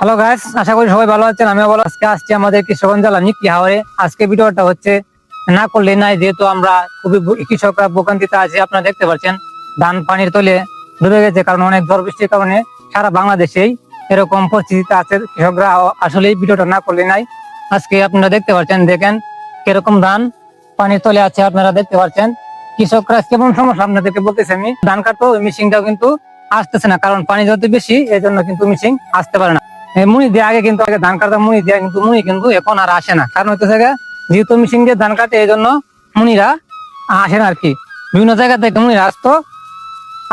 Hello guys, আশা করি সবাই ভালো আছেন। আমিও ভালো। আজকে আসছি আমাদের কিশোরগঞ্জ জেলা নিকি হাওরে। আজকে ভিডিওটা হচ্ছে না করলে নাই, যেহেতু আমরা খুবই কৃষকরা ভোগান্তিতে আছে। আপনারা দেখতে পাচ্ছেন ধান পানির তলে ডুবে গেছে, কারণ অনেক ঝড় বৃষ্টির কারণে সারা বাংলাদেশেই এরকম পরিস্থিতিতে আছে কৃষকরা। আসলে এই ভিডিওটা না করলে নাই। আজকে আপনারা দেখতে পাচ্ছেন, দেখেন কিরকম ধান পানির তলে আছে। আপনারা দেখতে পাচ্ছেন কৃষকরা কেমন সমস্যা। আপনাদেরকে বলতেছি, আমি ধান কাটবো, ওই মেশিনটাও কিন্তু আসতেছে না, কারণ পানি যত বেশি এই জন্য কিন্তু মেশিন আসতে পারে না। মুনি দিয়ে আগে কিন্তু আগে ধান কাটতাম, মুনি দিয়ে, কিন্তু মুনি কিন্তু এখন আর আসে না। কারণ হচ্ছে যেহেতু মেশিন দিয়ে ধান কাটে, এই জন্য মুনিরা আসে না আর কি। বিভিন্ন জায়গা থেকে মুনিরা আসতো,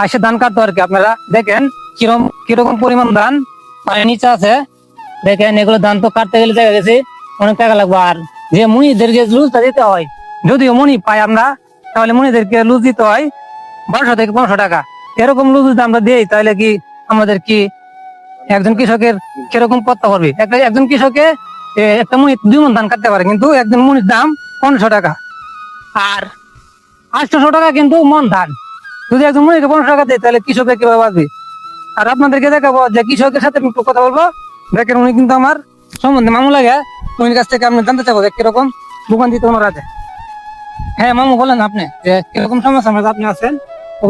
আসে ধান কাটতো আর কি। আপনারা দেখেন কিরকম পরিমাণ ধান পানির নিচে আছে। দেখেন এগুলো ধান তো কাটতে গেলে দেখা গেছে অনেক টাকা লাগবে। আর যে মুনিদেরকে লুজটা দিতে হয়, যদিও মুনি পাই আমরা, তাহলে মুনিদেরকে লুজ দিতে হয় 1200 থেকে 1500 টাকা। এরকম লুজ যদি আমরা দিই, তাহলে কি আমাদের কি একজন কৃষকের কিরকম করতে পারবে? একজন কৃষকে একটা মুনি 2 মণ ধান কাটতে পারে, কিন্তু একজন মুনির দাম 1500 টাকা আর 800 টাকা কিন্তু মন ধান। যদি একজন মুনিকে 1500 টাকা দেয়, তাহলে কৃষকের কিভাবে বাঁচবে? আর আপনাদেরকে দেখাবো যে কৃষকের সাথে আমি একটু কথা বলবো। দেখেন উনি কিন্তু আমার সম্বন্ধে মামু লাগে, উনির কাছ থেকে আপনি জানতে চাবো যে কিরকম ভোগান্তিতে ওনার আছে। হ্যাঁ মামু, বলেন আপনি যে কিরকম সমস্যা আপনি আছেন।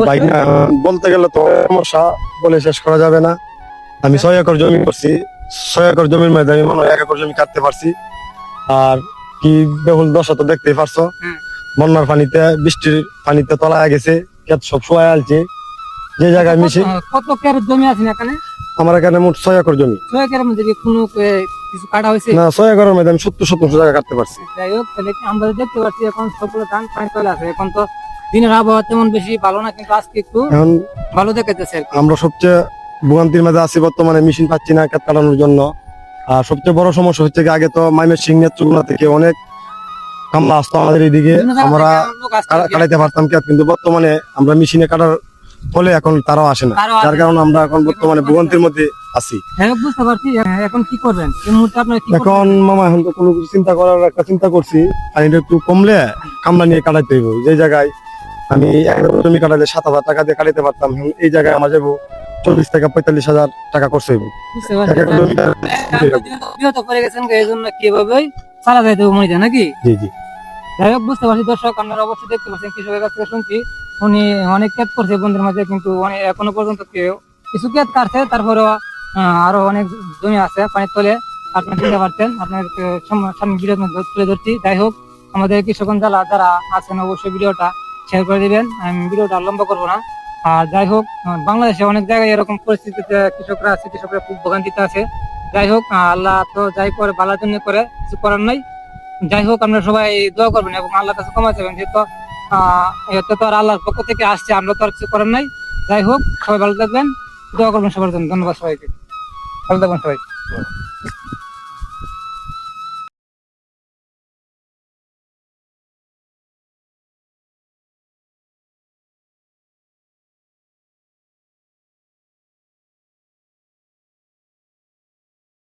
ভাই না, বলতে গেলে তো সমস্যা বলে শেষ করা যাবে না। আমি 6 একর জমি করছি। 6 একর জমির মধ্যে আমি মনে হয় 1 একর জমি কাটতে পারছি। আর কি বেহুল দশা তো দেখতেই পারছো। বন্যার পানিতে, বৃষ্টির পানিতে তলায় গেছে, ক্ষেত সব শুয়ায় আলছে। যে জায়গায় মিশে কত ক্যারেট জমি আছে এখানে? আমার এখানে মোট 6 একর জমি। 6 একরের মধ্যে কি কোনো কিছু কাটা হয়েছে? না, 6 একরের মধ্যে আমি 70 জায়গা কাটতে পারছি। যাই হোক, তাহলে আমরা দেখতে পাচ্ছি এখন সবগুলো ধান পানি চলে আসে। এখন তো দিনের আবহাওয়া তেমন বেশি ভালো না, কিন্তু আজকে একটু এখন ভালো দেখাইতেছে। আমরা সবচেয়ে ভোগান্তির মাঝে আছি বর্তমানে, মেশিন পাচ্ছি না ক্ষেত কাটানোর জন্য। আর সবচেয়ে বড় সমস্যা হচ্ছে কি, আগে তো ময়মনসিংহ নেত্রকোনা থেকে অনেক কামলা আসতো আমাদের এইদিকে, আমরা কাটাইতে পারতাম ক্ষেত, কিন্তু বর্তমানে আমরা মেশিনে কাটার ফলে এখন তারাও আসে না। যার কারণে আমরা এখন বর্তমানে ভোগান্তির মধ্যে আছি। হ্যাঁ বুঝতে পারছি। এখন কি করবেন এই মুহূর্তে? আপনার কি এখন মামা, এখন তো কোনো কিছু চিন্তা করার একটা চিন্তা করছি। পানিটা একটু কমলে কামলা নিয়ে কাটাইতে হইব। যে জায়গায় আমি 1 একর জমি কাটাইলে 7,000 টাকা দিয়ে কাটাইতে পারতাম, এই জায়গায় আমার যাবো 40 থেকে 45,000 টাকা খরচ হইব। বুঝতে পারছি। বিরত করে গেছেন, এই জন্য কিভাবে চালা যাইতে হবে মনে যায় নাকি? জি জি। যাই হোক, বুঝতে পারছি। দর্শক, আপনারা অবশ্যই দেখতে পাচ্ছেন কৃষকের কাছ থেকে শুনছি উনি অনেক ক্ষেত করছে বন্ধুর মাঝে, কিন্তু এখনো পর্যন্ত কেউ কিছু ক্ষেত কাটছে। তারপরেও আরো অনেক জমি আছে পানির তলে। আপনারা চিনতে পারছেন, আপনার সামনে ভিডিও তুলে ধরছি। যাই হোক, আমাদের কৃষকগঞ্জ জেলা যারা আছেন অবশ্যই ভিডিওটা শেয়ার করে দিবেন। আমি ভিডিওটা লম্বা করবো না। আর যাই হোক, বাংলাদেশে অনেক জায়গায় এরকম পরিস্থিতিতে কৃষকরা আছে, কৃষকরা খুব ভোগান্তিতে আছে। যাই হোক, আল্লাহ তো যাই করে ভালোর জন্য করে, কিছু করার নাই। যাই হোক, আমরা সবাই দোয়া করবেন এবং আল্লাহর কাছে ক্ষমা চাইবেন, যেহেতু এতে তো আর আল্লাহর পক্ষ থেকে আসছে, আমরা তো আর কিছু করার নাই। যাই হোক, সবাই ভালো থাকবেন, দোয়া করবেন সবার জন্য। ধন্যবাদ সবাইকে, ভালো থাকবেন সবাই।